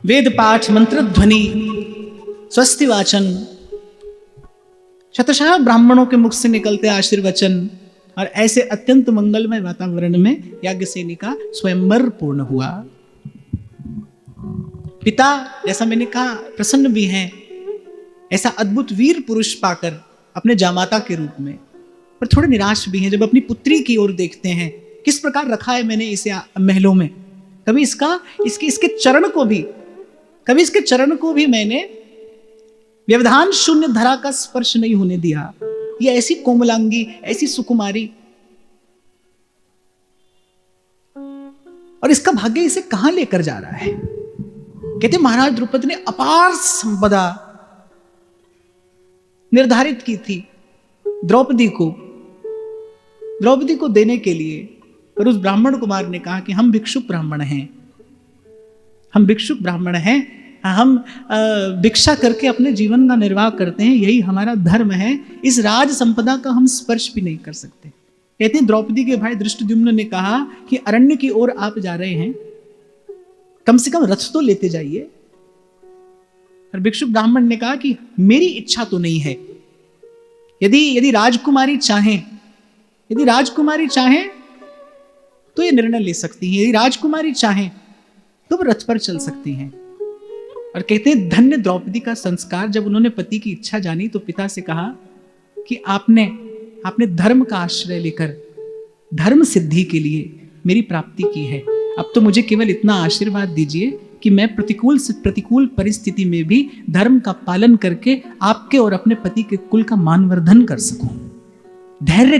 वेद पाठ, मंत्र ध्वनि, स्वस्ति वाचन, शतशः ब्राह्मणों के मुख से निकलते आशीर्वचन और ऐसे अत्यंत मंगलमय वातावरण में याज्ञसेनी का स्वयंवर पूर्ण हुआ। पिता, जैसा मैंने कहा, प्रसन्न भी हैं ऐसा अद्भुत वीर पुरुष पाकर अपने जामाता के रूप में, पर थोड़े निराश भी हैं जब अपनी पुत्री की ओर देखते हैं। किस प्रकार रखा है मैंने इसे महलों में, कभी इसके चरण को भी मैंने व्यवधान शून्य धरा का स्पर्श नहीं होने दिया। ये ऐसी कोमलांगी, ऐसी सुकुमारी, और इसका भाग्य इसे कहां लेकर जा रहा है। कहते महाराज द्रुपद ने अपार संपदा निर्धारित की थी द्रौपदी को देने के लिए, पर उस ब्राह्मण कुमार ने कहा कि हम भिक्षुक ब्राह्मण हैं, हम भिक्षा करके अपने जीवन का निर्वाह करते हैं, यही हमारा धर्म है, इस राज संपदा का हम स्पर्श भी नहीं कर सकते। कहते हैं द्रौपदी के भाई धृष्टद्युम्न ने कहा कि अरण्य की ओर आप जा रहे हैं, कम से कम रथ तो लेते जाइए। और भिक्षुक ब्राह्मण ने कहा कि मेरी इच्छा तो नहीं है, यदि राजकुमारी चाहें तो ये निर्णय ले सकती हैं, यदि राजकुमारी चाहें तो वो रथ पर चल सकती हैं। और कहते हैं धन्य द्रौपदी का संस्कार, जब उन्होंने पति की इच्छा जानी तो पिता से कहा कि आपने धर्म का आश्रय लेकर धर्म सिद्धि के लिए मेरी प्राप्ति की है, अब तो मुझे केवल इतना आशीर्वाद दीजिए कि मैं प्रतिकूल से प्रतिकूल परिस्थिति में भी धर्म का पालन करके आपके और अपने पति के कुल का मानवर्धन कर सकूं। धैर्य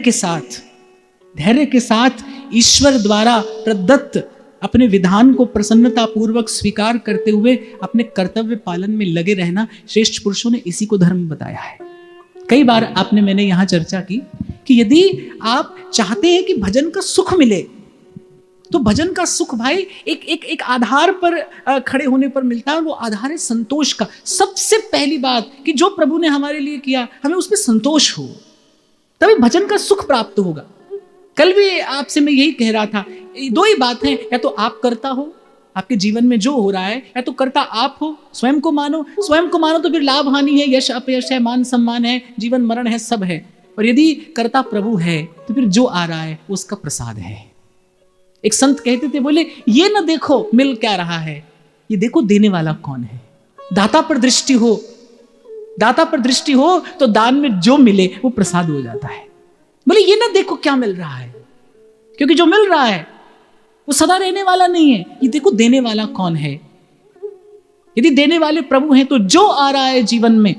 के साथ ईश्वर द्वारा प्रदत्त अपने विधान को प्रसन्नता पूर्वक स्वीकार करते हुए अपने कर्तव्य पालन में लगे रहना, श्रेष्ठ पुरुषों ने इसी को धर्म बताया है। कई बार मैंने यहां चर्चा की कि यदि आप चाहते हैं कि भजन का सुख मिले, तो भजन का सुख भाई एक आधार पर खड़े होने पर मिलता है, और वो आधार है संतोष का। सबसे पहली बात कि जो प्रभु ने हमारे लिए किया, हमें उसमें संतोष हो, तभी भजन का सुख प्राप्त होगा। कल भी आपसे मैं यही कह रहा था, दो ही बात है, या तो आप करता हो, आपके जीवन में जो हो रहा है, या तो करता आप हो, स्वयं को मानो तो फिर लाभ हानि है, यश अपयश है, मान सम्मान है, जीवन मरण है, सब है। और यदि करता प्रभु है तो फिर जो आ रहा है उसका प्रसाद है। एक संत कहते थे, बोले ये ना देखो मिल क्या रहा है, ये देखो देने वाला कौन है। दाता पर दृष्टि हो तो दान में जो मिले वो प्रसाद हो जाता है। बोले ये ना देखो क्या मिल रहा है, क्योंकि जो मिल रहा है वो सदा रहने वाला नहीं है, ये देखो देने वाला कौन है। यदि देने वाले प्रभु हैं तो जो आ रहा है जीवन में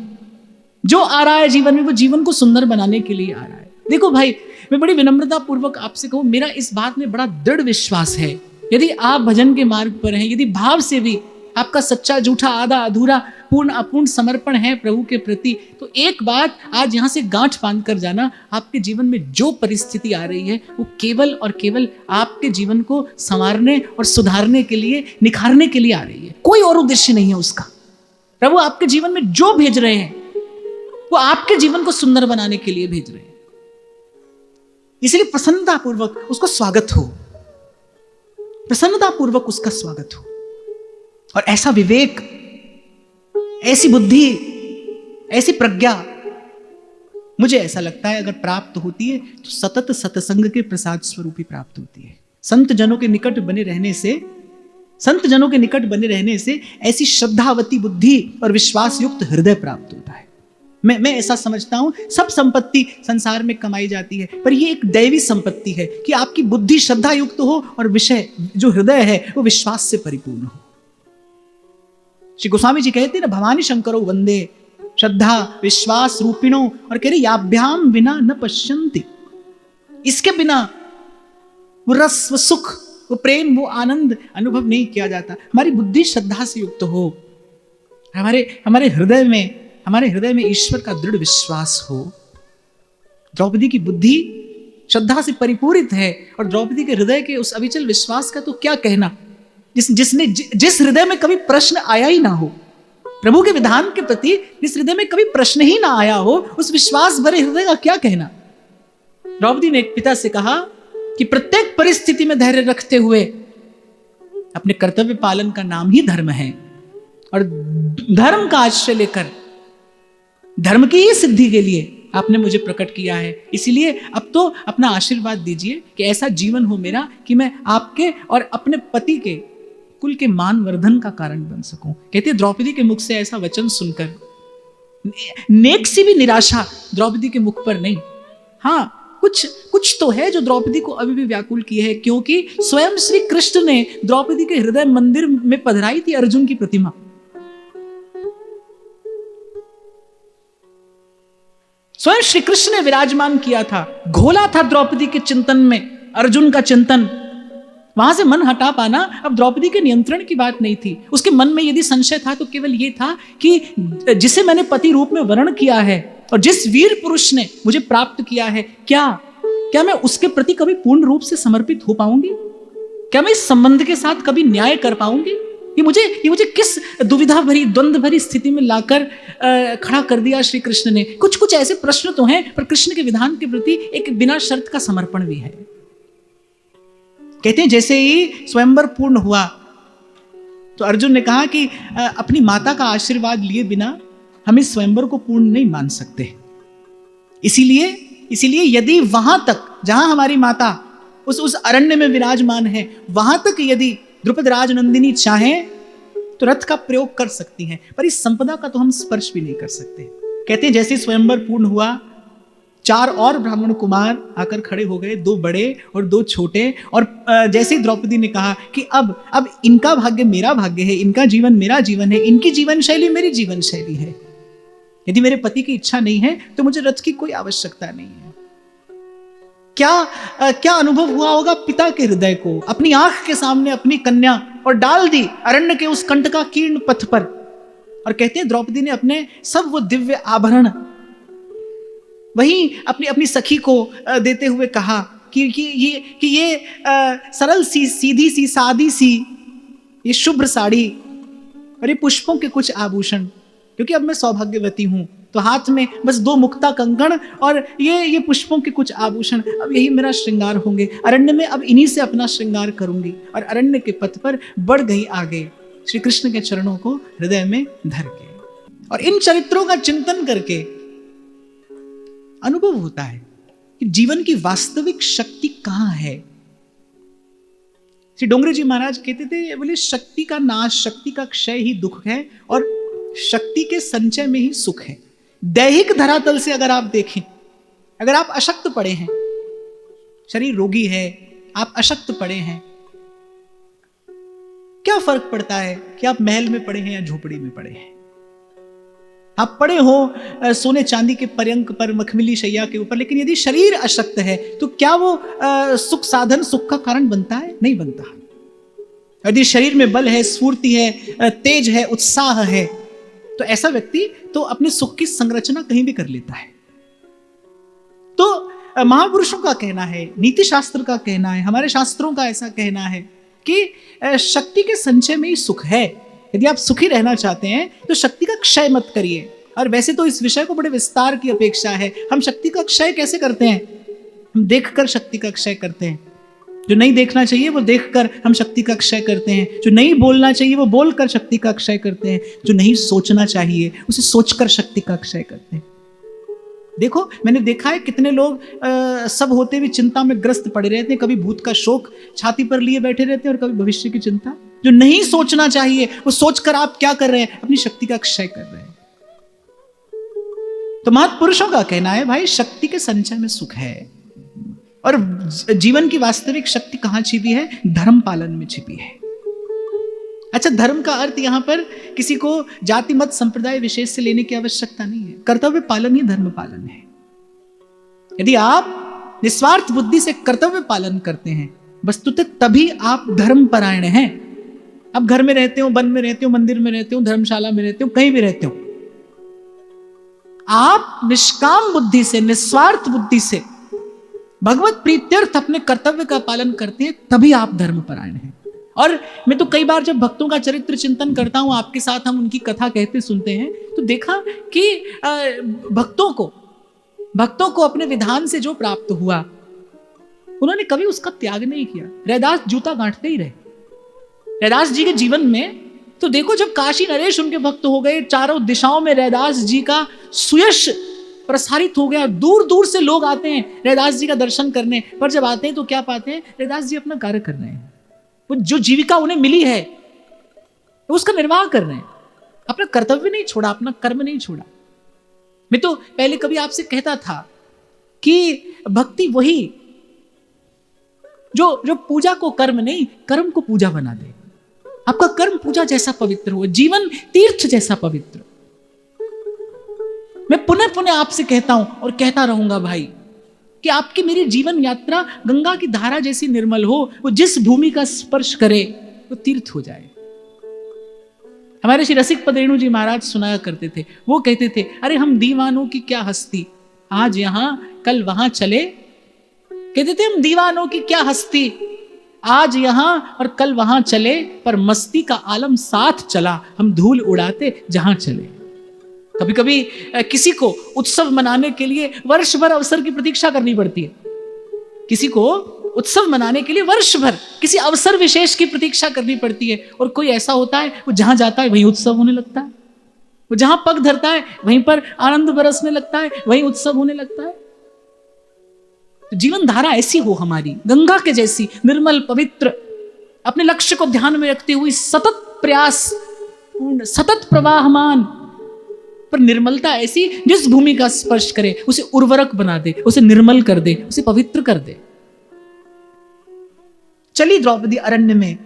वो जीवन को सुंदर बनाने के लिए आ रहा है। देखो भाई, मैं बड़ी विनम्रता पूर्वक आपसे कहूं, मेरा इस बात में बड़ा दृढ़ विश्वास है, यदि आप भजन के मार्ग पर हैं, यदि भाव से भी आपका सच्चा झूठा आधा अधूरा पूर्ण अपूर्ण समर्पण है प्रभु के प्रति, तो एक बात आज यहां से गांठ बांध कर जाना, आपके जीवन में जो परिस्थिति आ रही है वो केवल और केवल आपके जीवन को संवारने और सुधारने के लिए, निखारने के लिए आ रही है, कोई और उद्देश्य नहीं है उसका। प्रभु आपके जीवन में जो भेज रहे हैं वो आपके जीवन को सुंदर बनाने के लिए भेज रहे हैं, इसलिए प्रसन्नतापूर्वक उसको स्वागत हो, प्रसन्नतापूर्वक उसका स्वागत हो। और ऐसा विवेक, ऐसी बुद्धि, ऐसी प्रज्ञा मुझे ऐसा लगता है अगर प्राप्त होती है तो सतत सत्संग के प्रसाद स्वरूप ही प्राप्त होती है। संत जनों के निकट बने रहने से ऐसी श्रद्धावती बुद्धि और विश्वास युक्त हृदय प्राप्त होता है। मैं ऐसा समझता हूं, सब संपत्ति संसार में कमाई जाती है, पर यह एक दैवी संपत्ति है कि आपकी बुद्धि श्रद्धा युक्त हो और विषय जो हृदय है वो विश्वास से परिपूर्ण हो। श्री गोस्वामी जी कहते हैं ना, भवानी शंकरो वंदे श्रद्धा विश्वास रूपिणो, और कह रहे याभ्याम बिना न पश्यन्ति, इसके बिना वो रस, वो सुख, वो प्रेम, वो आनंद अनुभव नहीं किया जाता। हमारी बुद्धि श्रद्धा से युक्त हो, हमारे हृदय में ईश्वर का दृढ़ विश्वास हो। द्रौपदी की बुद्धि श्रद्धा से परिपूरित है, और द्रौपदी के हृदय के उस अविचल विश्वास का तो क्या कहना, जिस हृदय में कभी प्रश्न आया ही ना हो, प्रभु के विधान के प्रति जिस हृदय में कभी प्रश्न ही ना आया हो, उस विश्वास भरे हृदय का क्या कहना। द्रौपदी ने एक पिता से कहा कि प्रत्येक परिस्थिति में धैर्य रखते हुए अपने कर्तव्य पालन का नाम ही धर्म है। और धर्म का आश्रय लेकर धर्म की ही सिद्धि के लिए आपने मुझे प्रकट किया है। इसीलिए अब तो अपना आशीर्वाद दीजिए कि ऐसा जीवन हो मेरा कि मैं आपके और अपने पति के कुल के मान वर्धन का कारण बन सकूं। कहते द्रौपदी के मुख से ऐसा वचन सुनकर नेक सी भी निराशा द्रौपदी के मुख पर नहीं। हाँ, कुछ तो है जो द्रौपदी को अभी भी व्याकुल किए है, क्योंकि स्वयं श्री कृष्ण ने द्रौपदी के हृदय मंदिर में पधराई थी अर्जुन की प्रतिमा। स्वयं श्री कृष्ण ने विराजमान किया था, घोला था द्रौपदी के चिंतन में अर्जुन का चिंतन। वहां से मन हटा पाना अब द्रौपदी के नियंत्रण की बात नहीं थी। उसके मन में यदि संशय था तो केवल यह था कि जिसे मैंने पति रूप में वर्ण किया है और जिस वीर पुरुष ने मुझे प्राप्त किया है, क्या मैं उसके प्रति कभी पूर्ण रूप से समर्पित हो पाऊंगी? क्या मैं इस संबंध के साथ कभी न्याय कर पाऊंगी? ये मुझे किस दुविधा भरी द्वंद्व भरी स्थिति में लाकर खड़ा कर दिया श्री कृष्ण ने। कुछ ऐसे प्रश्न तो हैं, पर कृष्ण के विधान के प्रति एक बिना शर्त का समर्पण भी है। कहते हैं जैसे ही स्वयंवर पूर्ण हुआ तो अर्जुन ने कहा कि अपनी माता का आशीर्वाद लिए बिना हम इस स्वयंवर को पूर्ण नहीं मान सकते। इसीलिए यदि वहां तक जहां हमारी माता उस अरण्य में विराजमान है, वहां तक यदि द्रुपद राजनंदिनी चाहें तो रथ का प्रयोग कर सकती हैं, पर इस संपदा का तो हम स्पर्श भी नहीं कर सकते। कहते हैं जैसे स्वयंवर पूर्ण हुआ, 4 और ब्राह्मण कुमार आकर खड़े हो गए, 2 बड़े और 2 छोटे। और जैसे ही द्रौपदी ने कहा कि अब इनका भाग्य मेरा भाग्य है, इनका जीवन मेरा जीवन है, इनकी जीवन शैली मेरी जीवन शैली है। यदि मेरे पति की इच्छा नहीं है तो मुझे रथ की कोई आवश्यकता नहीं है। क्या अनुभव हुआ होगा पिता के हृदय को, अपनी आंख के सामने अपनी कन्या और डाल दी अरण्य के उस कंटका कीर्ण पथ पर। और कहते हैं द्रौपदी ने अपने सब वो दिव्य आभरण वही अपनी सखी को देते हुए कहा कि ये सरल सी सीधी सी सादी सी ये शुभ्र साड़ी और ये पुष्पों के कुछ आभूषण, क्योंकि अब मैं सौभाग्यवती हूं तो हाथ में बस 2 मुक्ता कंकण और ये पुष्पों के कुछ आभूषण, अब यही मेरा श्रृंगार होंगे। अरण्य में अब इन्हीं से अपना श्रृंगार करूंगी। और अरण्य के पथ पर बढ़ गई आगे, श्री कृष्ण के चरणों को हृदय में धर के। और इन चरित्रों का चिंतन करके अनुभव होता है कि जीवन की वास्तविक शक्ति कहां है। श्री डोंगरे जी महाराज कहते थे, बोले शक्ति का नाश, शक्ति का क्षय ही दुख है और शक्ति के संचय में ही सुख है। दैहिक धरातल से अगर आप देखें, अगर आप अशक्त पड़े हैं, शरीर रोगी है, आप अशक्त पड़े हैं, क्या फर्क पड़ता है कि आप महल में पड़े हैं या झोपड़ी में पड़े हैं? आप पड़े हो सोने चांदी के पर्यंक पर, मखमली शैया के ऊपर, लेकिन यदि शरीर अशक्त है तो क्या वो सुख साधन सुख का कारण बनता है? नहीं बनता। यदि शरीर में बल है, स्फूर्ति है, तेज है, उत्साह है, तो ऐसा व्यक्ति तो अपने सुख की संरचना कहीं भी कर लेता है। तो महापुरुषों का कहना है, नीति शास्त्र का कहना है, हमारे शास्त्रों का ऐसा कहना है कि शक्ति के संचय में ही सुख है। यदि आप सुखी रहना चाहते हैं तो शक्ति का क्षय मत करिए। और वैसे तो इस विषय को बड़े विस्तार की अपेक्षा है। हम शक्ति का क्षय कैसे करते हैं? हम देखकर शक्ति का क्षय करते हैं। जो नहीं देखना चाहिए वो देखकर हम शक्ति का क्षय करते हैं। जो नहीं बोलना चाहिए वो बोलकर शक्ति का क्षय करते हैं। जो नहीं सोचना चाहिए उसे सोचकर शक्ति का क्षय करते हैं। देखो, मैंने देखा है कितने लोग सब होते भी चिंता में ग्रस्त पड़े रहते हैं। कभी भूत का शोक छाती पर लिए बैठे रहते हैं और कभी भविष्य की चिंता। जो नहीं सोचना चाहिए वो सोचकर आप क्या कर रहे हैं? अपनी शक्ति का क्षय कर रहे हैं। तो महापुरुषों का कहना है, भाई शक्ति के संचय में सुख है। और जीवन की वास्तविक शक्ति कहां छिपी है? धर्म पालन में छिपी है। अच्छा, धर्म का अर्थ यहां पर किसी को जाति मत संप्रदाय विशेष से लेने की आवश्यकता नहीं है। कर्तव्य पालन ही धर्म पालन है। यदि आप निस्वार्थ बुद्धि से कर्तव्य पालन करते हैं, वस्तुतः तभी आप धर्म परायण हैं। आप घर में रहते हो, वन में रहते हो, मंदिर में रहते हो, धर्मशाला में रहते हो, कहीं भी रहते हो, आप निष्काम बुद्धि से, निस्वार्थ बुद्धि से भगवत प्रीत्यर्थ अपने कर्तव्य का पालन करते हैं, तभी आप धर्मपरायण हैं। और मैं तो कई बार जब भक्तों का चरित्र चिंतन करता हूं, आपके साथ हम उनकी कथा कहते सुनते हैं, तो देखा कि भक्तों को अपने विधान से जो प्राप्त हुआ, उन्होंने कभी उसका त्याग नहीं किया। रैदास जूता गांठते ही रहे। रैदास जी के जीवन में तो देखो जब काशी नरेश उनके भक्त हो गए, चारों दिशाओं में रैदास जी का सुयश प्रसारित हो गया, दूर दूर से लोग आते हैं रैदास जी का दर्शन करने, पर जब आते हैं तो क्या पाते हैं, रैदास जी अपना कार्य कर रहे हैं, वो जो जीविका उन्हें मिली है तो उसका निर्वाह कर रहे हैं, अपना कर्तव्य नहीं छोड़ा, अपना कर्म नहीं छोड़ा। मैं तो पहले कभी आपसे कहता था कि भक्ति वही जो पूजा को कर्म नहीं, कर्म को पूजा बना दे। आपका कर्म पूजा जैसा पवित्र हो, जीवन तीर्थ जैसा पवित्र। मैं पुनः पुनः आपसे कहता हूं और कहता रहूंगा भाई कि आपकी मेरी जीवन यात्रा गंगा की धारा जैसी निर्मल हो, वो जिस भूमि का स्पर्श करे वो तीर्थ हो जाए। हमारे श्री रसिक पद रेणु जी महाराज सुनाया करते थे, वो कहते थे, अरे हम दीवानों की क्या हस्ती, आज यहां कल वहां चले। कहते थे हम दीवानों की क्या हस्ती, आज यहां और कल वहां चले, पर मस्ती का आलम साथ चला, हम धूल उड़ाते जहां चले। कभी कभी किसी को उत्सव मनाने के लिए वर्ष भर अवसर की प्रतीक्षा करनी पड़ती है, किसी को उत्सव मनाने के लिए वर्ष भर किसी अवसर विशेष की प्रतीक्षा करनी पड़ती है, और कोई ऐसा होता है वो जहां जाता है वहीं उत्सव होने लगता है, वो जहां पग धरता है वहीं पर आनंद बरसने लगता है, वहीं उत्सव होने लगता है। तो जीवन धारा ऐसी हो हमारी, गंगा के जैसी निर्मल पवित्र, अपने लक्ष्य को ध्यान में रखते हुए सतत प्रयास पूर्ण, सतत प्रवाहमान, पर निर्मलता ऐसी जिस भूमि का स्पर्श करे उसे उर्वरक बना दे, उसे निर्मल कर दे, उसे पवित्र कर दे। चली द्रौपदी अरण्य में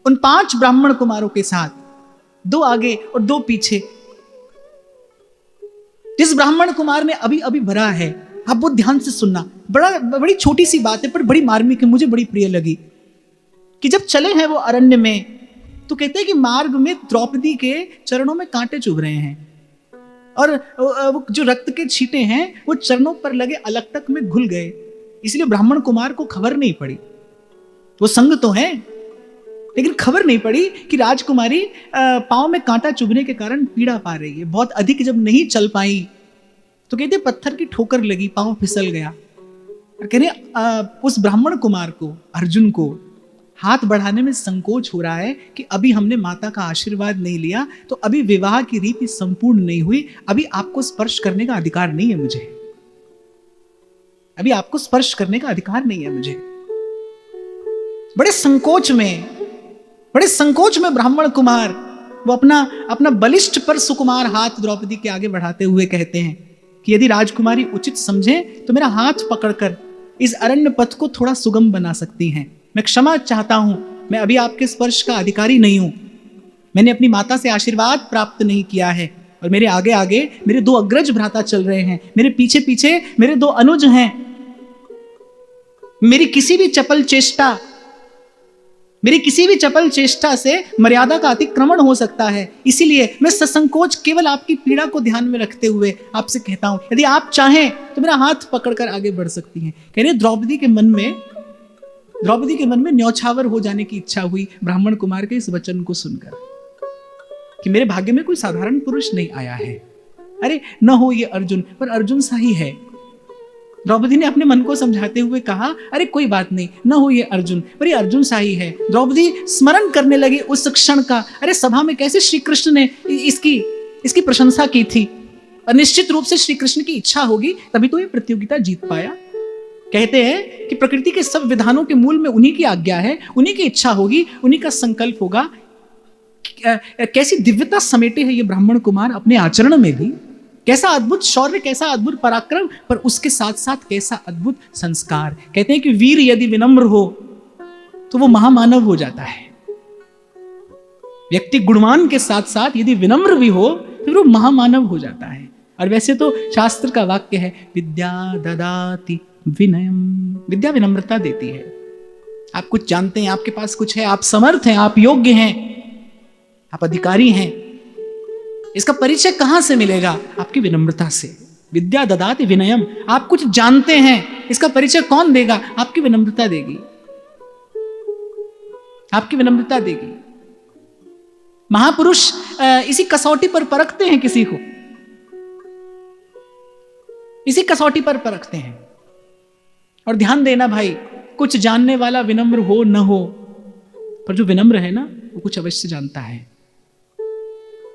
उन 5 ब्राह्मण कुमारों के साथ, 2 आगे और 2 पीछे। जिस ब्राह्मण कुमार ने अभी अभी भरा है, आप बहुत ध्यान से सुनना, बड़ी छोटी सी बात है पर बड़ी मार्मिक है, मुझे बड़ी प्रिय लगी। कि जब चले हैं वो अरण्य में तो कहते हैं कि मार्ग में द्रौपदी के चरणों में कांटे चुभ रहे हैं, और वो जो रक्त के छींटे हैं वो चरणों पर लगे अलकतक में घुल गए, इसलिए ब्राह्मण कुमार को खबर नहीं पड़ी। वो संग तो है लेकिन खबर नहीं पड़ी कि राजकुमारी पांव में कांटा चुभने के कारण पीड़ा पा रही है। बहुत अधिक जब नहीं चल पाई तो कहते पत्थर की ठोकर लगी, पांव फिसल गया। और कह रहे उस ब्राह्मण कुमार को, अर्जुन को हाथ बढ़ाने में संकोच हो रहा है कि अभी हमने माता का आशीर्वाद नहीं लिया, तो अभी विवाह की रीति संपूर्ण नहीं हुई, अभी आपको स्पर्श करने का अधिकार नहीं है मुझे, अभी आपको स्पर्श करने का अधिकार नहीं है मुझे। बड़े संकोच में ब्राह्मण कुमार वो अपना बलिष्ठ पर सुकुमार हाथ द्रौपदी के आगे बढ़ाते हुए कहते हैं कि यदि राजकुमारी उचित समझे तो मेरा हाथ पकड़कर इस अरण्य पथ को थोड़ा सुगम बना सकती हैं। मैं क्षमा चाहता हूं, मैं अभी आपके स्पर्श का अधिकारी नहीं हूं, मैंने अपनी माता से आशीर्वाद प्राप्त नहीं किया है, और मेरे आगे आगे मेरे 2 अग्रज भ्राता चल रहे हैं, मेरे पीछे पीछे मेरे 2 अनुज हैं, मेरी किसी भी चपल चेष्टा से मर्यादा का अतिक्रमण हो सकता है, इसीलिए मैं ससंकोच केवल आपकी पीड़ा को ध्यान में रखते हुए आपसे कहता हूं, यदि आप चाहें तो मेरा हाथ पकड़कर आगे बढ़ सकती हैं। कह रहे द्रौपदी के मन में न्यौछावर हो जाने की इच्छा हुई ब्राह्मण कुमार के इस वचन को सुनकर कि मेरे भाग्य में कोई साधारण पुरुष नहीं आया है। अरे न हो ये अर्जुन, पर अर्जुन सा ही है। द्रौपदी ने अपने मन को समझाते हुए कहा, अरे कोई बात नहीं, न हो ये अर्जुन, पर ये अर्जुन सा ही है। द्रौपदी स्मरण करने लगी उस क्षण का, अरे सभा में कैसे श्री कृष्ण ने इसकी प्रशंसा की थी, और निश्चित रूप से श्री कृष्ण की इच्छा होगी तभी तो ये प्रतियोगिता जीत पाया। कहते हैं कि प्रकृति के सब विधानों के मूल में उन्हीं की आज्ञा है, उन्हीं की इच्छा होगी, उन्हीं का संकल्प होगा। कैसी दिव्यता समेटे है ये ब्राह्मण कुमार अपने आचरण में भी, कैसा अद्भुत शौर्य, कैसा अद्भुत पराक्रम, पर उसके साथ साथ कैसा अद्भुत संस्कार। कहते हैं कि वीर यदि विनम्र हो तो वो महामानव हो जाता है। व्यक्ति गुणवान के साथ साथ यदि विनम्र भी हो तो वो महामानव हो जाता है। और वैसे तो शास्त्र का वाक्य है, विद्या ददाति विनयम, विद्या विनम्रता देती है। आप कुछ जानते हैं, आपके पास कुछ है, आप समर्थ हैं, आप योग्य हैं, आप अधिकारी हैं, इसका परिचय कहां से मिलेगा? आपकी विनम्रता से। विद्या ददाति विनयम, आप कुछ जानते हैं, इसका परिचय कौन देगा? आपकी विनम्रता देगी, आपकी विनम्रता देगी। महापुरुष इसी कसौटी पर परखते हैं किसी को, इसी कसौटी पर परखते हैं। और ध्यान देना भाई, कुछ जानने वाला विनम्र हो न हो, पर जो विनम्र है ना वो कुछ अवश्य जानता है।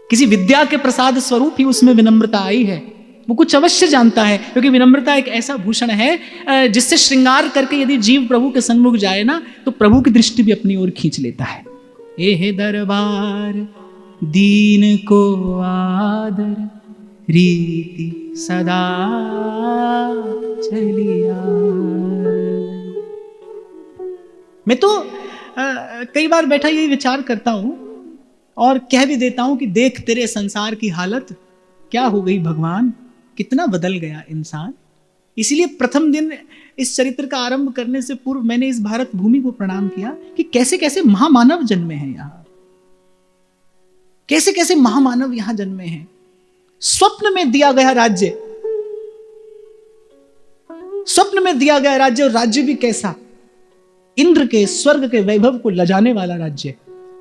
किसी विद्या के प्रसाद स्वरूप ही उसमें विनम्रता आई है। वो कुछ अवश्य जानता है, क्योंकि विनम्रता एक ऐसा भूषण है जिससे श्रृंगार करके यदि जीव प्रभु के सन्मुख जाए ना, तो प्रभु की दृष्टि भी अपनी ओर खींच लेता है। एह दरबार दीन को आदर, रीति सदा चलिया। मैं तो कई बार बैठा यही विचार करता हूं और कह भी देता हूं कि देख तेरे संसार की हालत क्या हो गई भगवान, कितना बदल गया इंसान। इसीलिए प्रथम दिन इस चरित्र का आरंभ करने से पूर्व मैंने इस भारत भूमि को प्रणाम किया कि कैसे कैसे महामानव जन्मे हैं यहां, कैसे कैसे महामानव यहां जन्मे हैं। स्वप्न में दिया गया राज्य, स्वप्न में दिया गया राज्य, और राज्य भी कैसा, इंद्र के स्वर्ग के वैभव को लजाने वाला राज्य,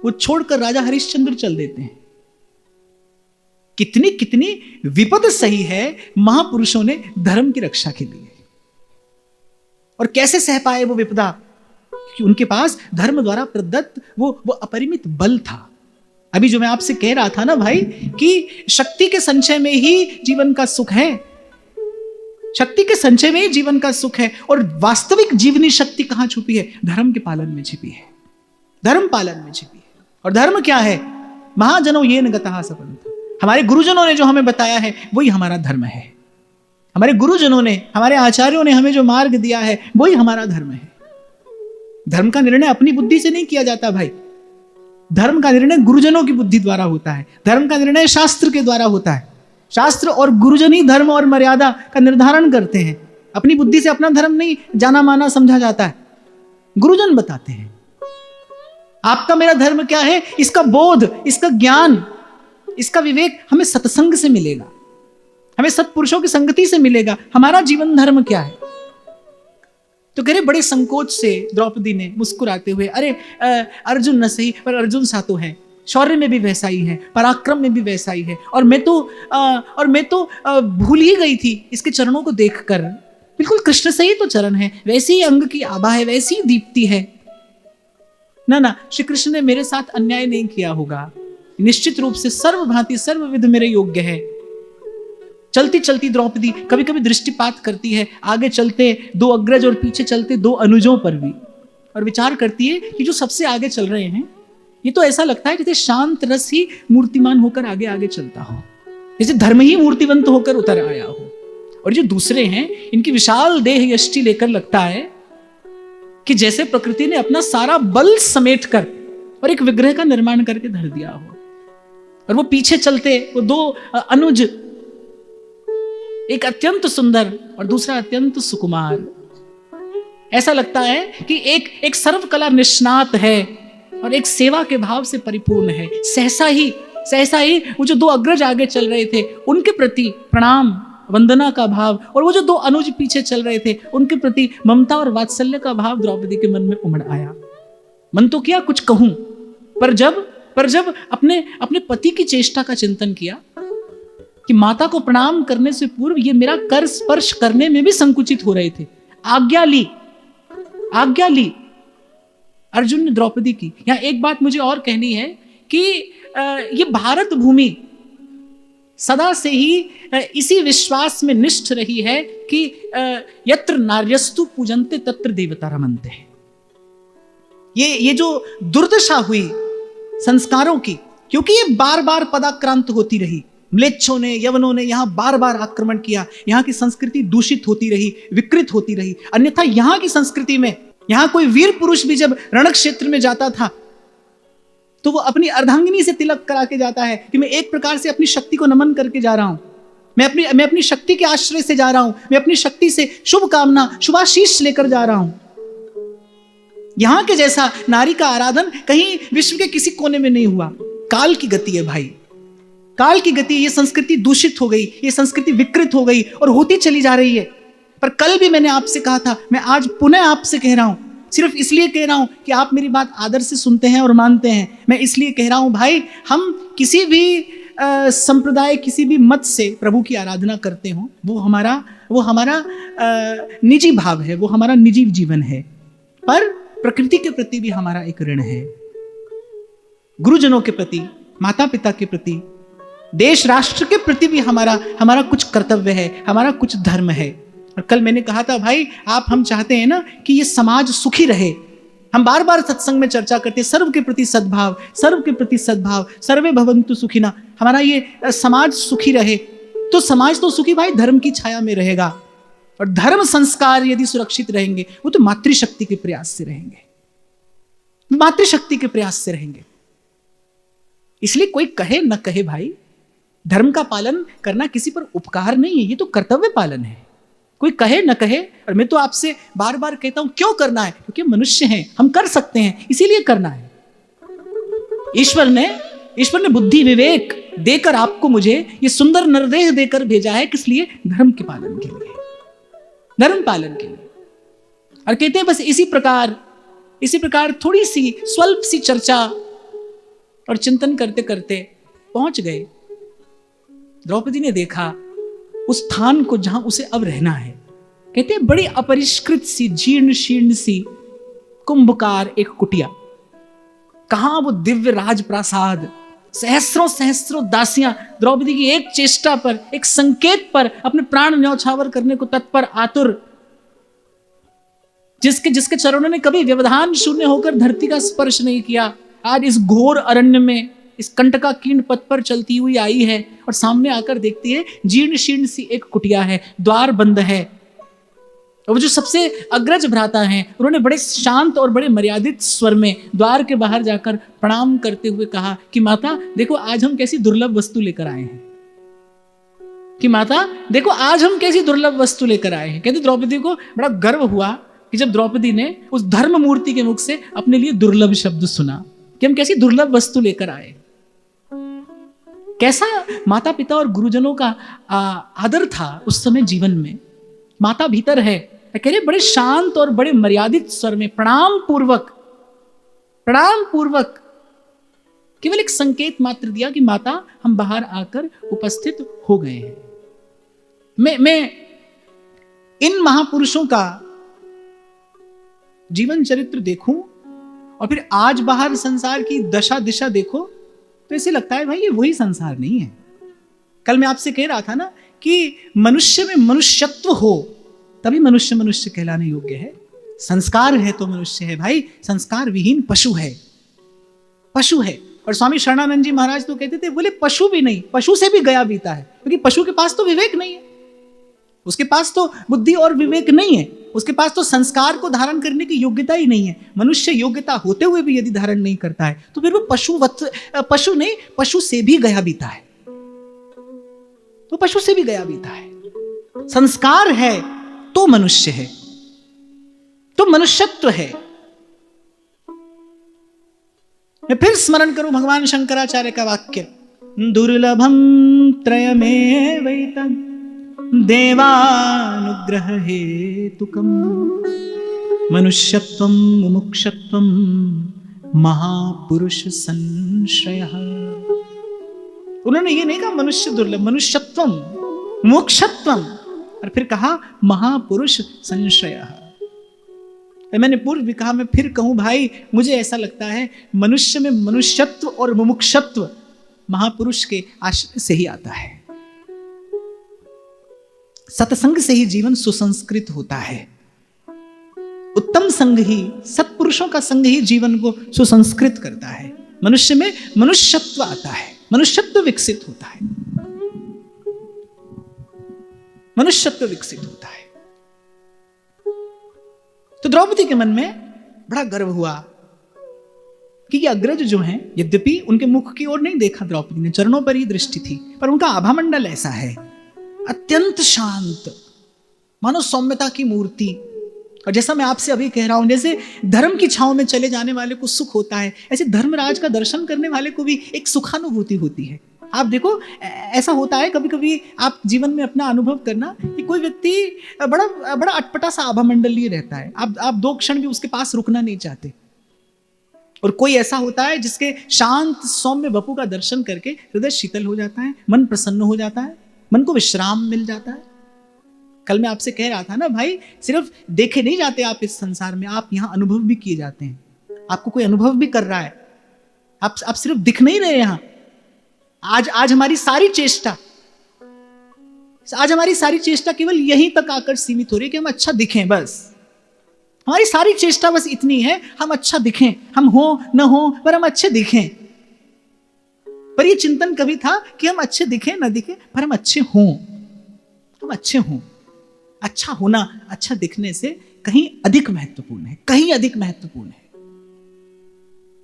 वो छोड़कर राजा हरिश्चंद्र चल देते हैं। कितनी कितनी विपद सही है महापुरुषों ने धर्म की रक्षा के लिए, और कैसे सह पाए वो विपदा, कि उनके पास धर्म द्वारा प्रदत्त वो अपरिमित बल था। अभी जो मैं आपसे कह रहा था ना भाई, कि शक्ति के संचय में ही जीवन का सुख है, शक्ति के संचय में ही जीवन का सुख है। और वास्तविक जीवनी शक्ति कहां छुपी है? धर्म के पालन में छिपी है, धर्म पालन में छिपी है। और धर्म क्या है? महाजनों ये न गतः सपंथ, हमारे गुरुजनों ने जो हमें बताया है वही हमारा धर्म है। हमारे गुरुजनों ने, हमारे आचार्यों ने हमें जो मार्ग दिया है वही हमारा धर्म है। धर्म का निर्णय अपनी बुद्धि से नहीं किया जाता भाई, धर्म का निर्णय गुरुजनों की बुद्धि द्वारा होता है, धर्म का निर्णय शास्त्र के द्वारा होता है। शास्त्र और गुरुजन ही धर्म और मर्यादा का निर्धारण करते हैं। अपनी बुद्धि से अपना धर्म नहीं जाना माना समझा जाता है, गुरुजन बताते हैं आपका मेरा धर्म क्या है। इसका बोध, इसका ज्ञान, इसका विवेक हमें सत्संग से मिलेगा, हमें सत्पुरुषों की संगति से मिलेगा। हमारा जीवन धर्म क्या है? तो कह रहे बड़े संकोच से द्रौपदी ने मुस्कुराते हुए, अरे अर्जुन न सही पर अर्जुन सा तो है, शौर्य में भी वैसा ही है, पराक्रम में भी वैसा ही है, और मैं तो भूल ही गई थी इसके चरणों को देखकर। बिल्कुल कृष्ण से ही तो चरण है, वैसे ही अंग की आभा है, वैसी ही दीप्ति है। ना श्री कृष्ण ने मेरे साथ अन्याय नहीं किया होगा, निश्चित रूप से सर्वभांति सर्वविध मेरे योग्य है। चलती चलती द्रौपदी कभी कभी दृष्टिपात करती है आगे चलते दो अग्रज और पीछे चलते दो अनुजों पर भी, और विचार करती है कि जो सबसे आगे चल रहे हैं ये तो ऐसा लगता है जैसे शांत रस ही मूर्तिमान होकर आगे आगे चलता हो, जैसे धर्म ही मूर्तिवंत होकर उतर आया हो। और जो दूसरे हैं इनकी विशाल देह यष्टि लेकर लगता है कि जैसे प्रकृति ने अपना सारा बल समेट कर और एक विग्रह का निर्माण करके धर दिया हो। और वो पीछे चलते वो दो अनुज, एक अत्यंत सुंदर और दूसरा अत्यंत सुकुमार, ऐसा लगता है कि एक सर्वकला निष्णात है और एक सेवा के भाव से परिपूर्ण है। सहसा ही वो जो दो अग्रज आगे चल रहे थे उनके प्रति प्रणाम वंदना का भाव, और वो जो दो अनुज पीछे चल रहे थे उनके प्रति ममता और वात्सल्य का भाव द्रौपदी के मन में उमड़ आया। मन तो किया कुछ कहूं, पर जब अपने पति की चेष्टा का चिंतन किया कि माता को प्रणाम करने से पूर्व ये मेरा कर स्पर्श करने में भी संकुचित हो रहे थे, आज्ञा ली अर्जुन ने द्रौपदी की। यहां एक बात मुझे और कहनी है कि ये भारत भूमि सदा से ही इसी विश्वास में निष्ठ रही है कि यत्र नार्यस्तु पूजन्ते तत्र देवता रमन्ते। ये जो दुर्दशा हुई संस्कारों की, क्योंकि ये बार बार पदाक्रांत होती रही, म्लेच्छों ने यवनों ने यहां बार बार आक्रमण किया, यहां की संस्कृति दूषित होती रही, विकृत होती रही। अन्यथा यहां की संस्कृति में, यहां कोई वीर पुरुष भी जब रण क्षेत्र में जाता था तो वो अपनी अर्धांगिनी से तिलक करा के जाता है कि मैं एक प्रकार से अपनी शक्ति को नमन करके जा रहा हूं, मैं अपनी शक्ति के आश्रय से जा रहा हूं, मैं अपनी शक्ति से शुभ कामना शुभाशीष लेकर जा रहा हूं। यहां के जैसा नारी का आराधन कहीं विश्व के किसी कोने में नहीं हुआ। काल की गति है भाई, काल की गति। ये संस्कृति दूषित हो गई, ये संस्कृति विकृत हो गई और होती चली जा रही है। पर कल भी मैंने आपसे कहा था, मैं आज पुनः आपसे कह रहा हूं, सिर्फ इसलिए कह रहा हूं कि आप मेरी बात आदर से सुनते हैं और मानते हैं। मैं इसलिए कह रहा हूं भाई, हम किसी भी संप्रदाय, किसी भी मत से प्रभु की आराधना करते हो, वो हमारा निजी भाव है, वो हमारा निजी जीवन है। पर प्रकृति के प्रति भी हमारा एक ऋण है, गुरुजनों के प्रति, माता पिता के प्रति, देश राष्ट्र के प्रति भी हमारा कुछ कर्तव्य है, हमारा कुछ धर्म है। और कल मैंने कहा था भाई, हम चाहते हैं ना कि ये समाज सुखी रहे। हम बार बार सत्संग में चर्चा करते हैं सर्व के प्रति सद्भाव, सर्व के प्रति सद्भाव, सर्वे भवन्तु सुखिना। हमारा ये समाज सुखी रहे, तो समाज तो सुखी भाई धर्म की छाया में रहेगा। और धर्म संस्कार यदि सुरक्षित रहेंगे, वो तो मातृशक्ति के प्रयास से रहेंगे, मातृशक्ति के प्रयास से रहेंगे। इसलिए कोई कहे न कहे भाई, धर्म का पालन करना किसी पर उपकार नहीं है, ये तो कर्तव्य पालन है। कोई कहे न कहे, और मैं तो आपसे बार बार कहता हूं क्यों करना है, क्योंकि मनुष्य हैं, हम कर सकते हैं, इसीलिए करना है। ईश्वर ने बुद्धि विवेक देकर आपको मुझे ये सुंदर नरदेह देकर भेजा है, किस लिए? धर्म के पालन के लिए, धर्म पालन के लिए। और कहते हैं बस इसी प्रकार थोड़ी सी स्वल्प सी चर्चा और चिंतन करते करते पहुंच गए। द्रौपदी ने देखा उस स्थान को जहां उसे अब रहना है। कहते हैं बड़ी अपरिष्कृत सी, जीर्ण शीर्ण सी कुंभकार एक कुटिया, कहां वो दिव्य राजप्रासाद, सहस्रों दासियां द्रौपदी की एक चेष्टा पर, एक संकेत पर अपने प्राण न्यौछावर करने को तत्पर आतुर, जिसके चरणों ने कभी व्यवधान शून्य होकर धरती का स्पर्श नहीं किया, आज इस घोर अरण्य में, इस कंटकाकीर्ण पथ पर चलती हुई आई है। और सामने आकर देखती है जीर्ण शीर्ण सी एक कुटिया है, द्वार बंद है। और वो जो सबसे अग्रज भ्राता हैं, उन्होंने बड़े शांत और बड़े मर्यादित स्वर में द्वार के बाहर जाकर प्रणाम करते हुए कहा कि माता देखो आज हम कैसी दुर्लभ वस्तु लेकर आए हैं, कि माता देखो आज हम कैसी दुर्लभ वस्तु लेकर आए हैं। कहते द्रौपदी को बड़ा गर्व हुआ कि जब द्रौपदी ने उस धर्म मूर्ति के मुख से अपने लिए दुर्लभ शब्द सुना कि हम कैसी दुर्लभ वस्तु लेकर आए। कैसा माता पिता और गुरुजनों का आदर था उस समय जीवन में। माता भीतर है, कह रहे बड़े शांत और बड़े मर्यादित स्वर में प्रणाम पूर्वक केवल एक संकेत मात्र दिया कि माता हम बाहर आकर उपस्थित हो गए हैं। मैं इन महापुरुषों का जीवन चरित्र देखूं और फिर आज बाहर संसार की दशा दिशा देखो तो ऐसे लगता है भाई ये वही संसार नहीं है। कल मैं आपसे कह रहा था ना कि मनुष्य में मनुष्यत्व हो तभी मनुष्य कहलाने योग्य है। संस्कार है तो मनुष्य है भाई, संस्कार विहीन पशु है। और स्वामी शरणानंद जी महाराज तो कहते थे, बोले पशु भी नहीं, पशु से भी गया बीता है, क्योंकि पशु के पास तो विवेक नहीं है, उसके पास तो बुद्धि और विवेक नहीं है, उसके पास तो संस्कार को धारण करने की योग्यता ही नहीं है। मनुष्य योग्यता होते हुए भी यदि धारण नहीं करता है तो फिर वो पशु नहीं, पशु से भी गया बीता है, तो पशु से भी गया बीता है। संस्कार है तो मनुष्य है, तो मनुष्यत्व है। मैं फिर स्मरण करूं भगवान शंकराचार्य का वाक्य, दुर्लभम त्रयमेवैतद् देवानुग्रह हेतुकम् मनुष्यत्वं मुमुक्षत्वं महापुरुष संश्रयः। उन्होंने ये नहीं कहा मनुष्य दुर्लभ, मनुष्यत्वं मुमुक्षत्वं, और फिर कहा महापुरुष संश्रयः। मैंने पूर्व भी कहा, मैं फिर कहूं भाई, मुझे ऐसा लगता है मनुष्य में मनुष्यत्व और मुमुक्षत्व महापुरुष के आश्रय से ही आता है। सत्संग से ही जीवन सुसंस्कृत होता है। उत्तम संग ही, सत्पुरुषों का संग ही जीवन को सुसंस्कृत करता है। मनुष्य में मनुष्यत्व आता है, मनुष्यत्व विकसित होता है, मनुष्यत्व विकसित होता है। तो द्रौपदी के मन में बड़ा गर्व हुआ कि ये अग्रज जो हैं, यद्यपि उनके मुख की ओर नहीं देखा द्रौपदी ने, चरणों पर ही दृष्टि थी, पर उनका आभामंडल ऐसा है, अत्यंत शांत, मानो सौम्यता की मूर्ति। और जैसा मैं आपसे अभी कह रहा हूं, जैसे धर्म की छांव में चले जाने वाले को सुख होता है, ऐसे धर्मराज का दर्शन करने वाले को भी एक सुखानुभूति होती है। आप देखो, ऐसा होता है कभी कभी, आप जीवन में अपना अनुभव करना कि कोई व्यक्ति बड़ा अटपटा सा आभामंडल लिए रहता है, आप 2 क्षण भी उसके पास रुकना नहीं चाहते। और कोई ऐसा होता है जिसके शांत सौम्य वपु का दर्शन करके हृदय शीतल हो जाता है, मन प्रसन्न हो जाता है, मन को विश्राम मिल जाता है। कल मैं आपसे कह रहा था ना भाई, सिर्फ देखे नहीं जाते आप इस संसार में, आप यहां अनुभव भी किए जाते हैं। आपको कोई अनुभव भी कर रहा है, आप सिर्फ दिख नहीं रहे यहां, आज हमारी सारी चेष्टा केवल यहीं तक आकर सीमित हो रही है कि हम अच्छा दिखें। बस हमारी सारी चेष्टा बस इतनी है, हम अच्छा दिखें, हम हो न हो पर हम अच्छे दिखें। पर यह चिंतन कभी था कि हम अच्छे दिखें न दिखें पर हम अच्छे हों, हम अच्छे हों। अच्छा होना अच्छा दिखने से कहीं अधिक महत्वपूर्ण है, कहीं अधिक महत्वपूर्ण है।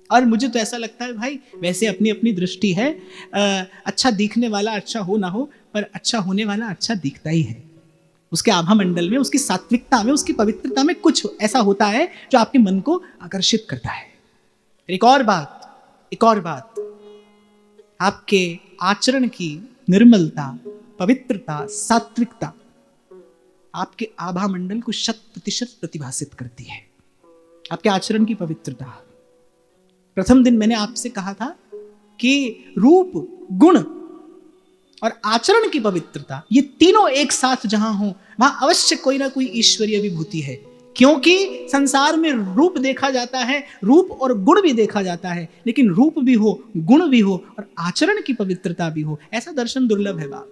और मुझे तो ऐसा लगता है भाई, वैसे अपनी अपनी दृष्टि है, अच्छा दिखने वाला अच्छा हो ना हो, पर अच्छा होने वाला अच्छा दिखता ही है। उसके आभा मंडल में, उसकी सात्विकता में, उसकी पवित्रता में कुछ ऐसा होता है जो आपके मन को आकर्षित करता है। एक और बात, आपके आचरण की निर्मलता, पवित्रता, सात्विकता आपके आभा मंडल को 100% प्रतिभासित करती है। आपके आचरण की पवित्रता। प्रथम दिन मैंने आपसे कहा था कि रूप, गुण और आचरण की पवित्रता, ये तीनों एक साथ जहां हो वहां अवश्य कोई ना कोई ईश्वरीय विभूति है। क्योंकि संसार में रूप देखा जाता है, रूप और गुण भी देखा जाता है, लेकिन रूप भी हो, गुण भी हो और आचरण की पवित्रता भी हो, ऐसा दर्शन दुर्लभ है बाप,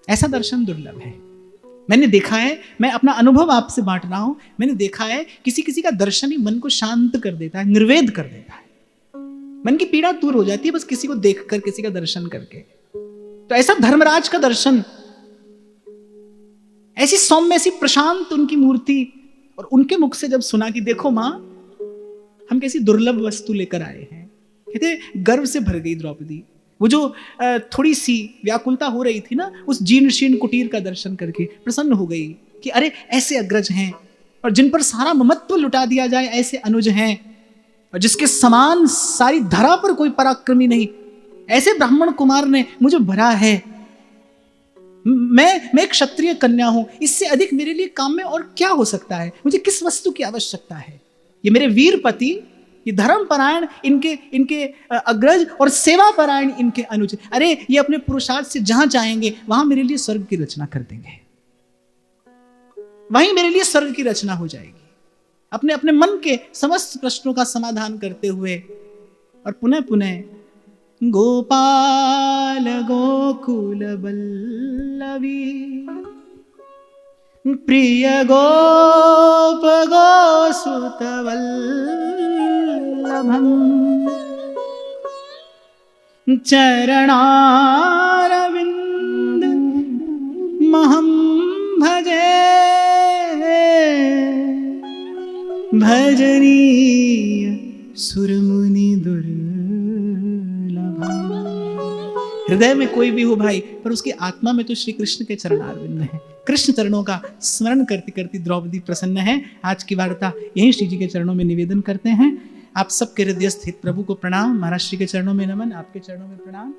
ऐसा दर्शन दुर्लभ है। मैंने देखा है, मैं अपना अनुभव आपसे बांट रहा हूं, मैंने देखा है किसी किसी का दर्शन ही मन को शांत कर देता है, निर्वेद कर देता है। मन की पीड़ा दूर हो जाती है बस किसी को देखकर, किसी का दर्शन करके। तो ऐसा धर्मराज का दर्शन, ऐसी सौम्य, ऐसी प्रशांत उनकी मूर्ति, और उनके मुख से जब सुना कि देखो मां, हम कैसी दुर्लभ वस्तु लेकर आए हैं, कहते गर्व से भर गई द्रौपदी। वो जो थोड़ी सी व्याकुलता हो रही थी ना, उस जीर्ण शीर्ण कुटीर का दर्शन करके प्रसन्न हो गई कि अरे ऐसे अग्रज हैं और जिन पर सारा ममत्व लुटा दिया जाए, ऐसे अनुज हैं और जिसके समान सारी धरा पर कोई पराक्रमी नहीं, ऐसे ब्राह्मण कुमार ने मुझे भरा है। मैं एक क्षत्रिय कन्या हूं, इससे अधिक मेरे लिए काम में और क्या हो सकता है? मुझे किस वस्तु की आवश्यकता है? ये मेरे वीर पति, ये धर्मपरायण इनके अग्रज और सेवा परायण इनके अनुज, अरे ये अपने पुरुषार्थ से जहां चाहेंगे वहां मेरे लिए स्वर्ग की रचना कर देंगे, वहीं मेरे लिए स्वर्ग की रचना हो जाएगी। अपने अपने मन के समस्त प्रश्नों का समाधान करते हुए और पुनः पुनः गोपाल गोकुल बल्लवी प्रिय गोप गोसुत वल्लभम चरणारविंद महं भजे भजनीय सुरमुनि दुर्लभम। हृदय में कोई भी हो भाई, पर उसकी आत्मा में तो श्री कृष्ण के चरणारविंद है। कृष्ण चरणों का स्मरण करती करती द्रौपदी प्रसन्न है। आज की वार्ता यही श्री जी के चरणों में निवेदन करते हैं। आप सबके हृदय स्थित प्रभु को प्रणाम, महाराज श्री के चरणों में नमन, आपके चरणों में प्रणाम।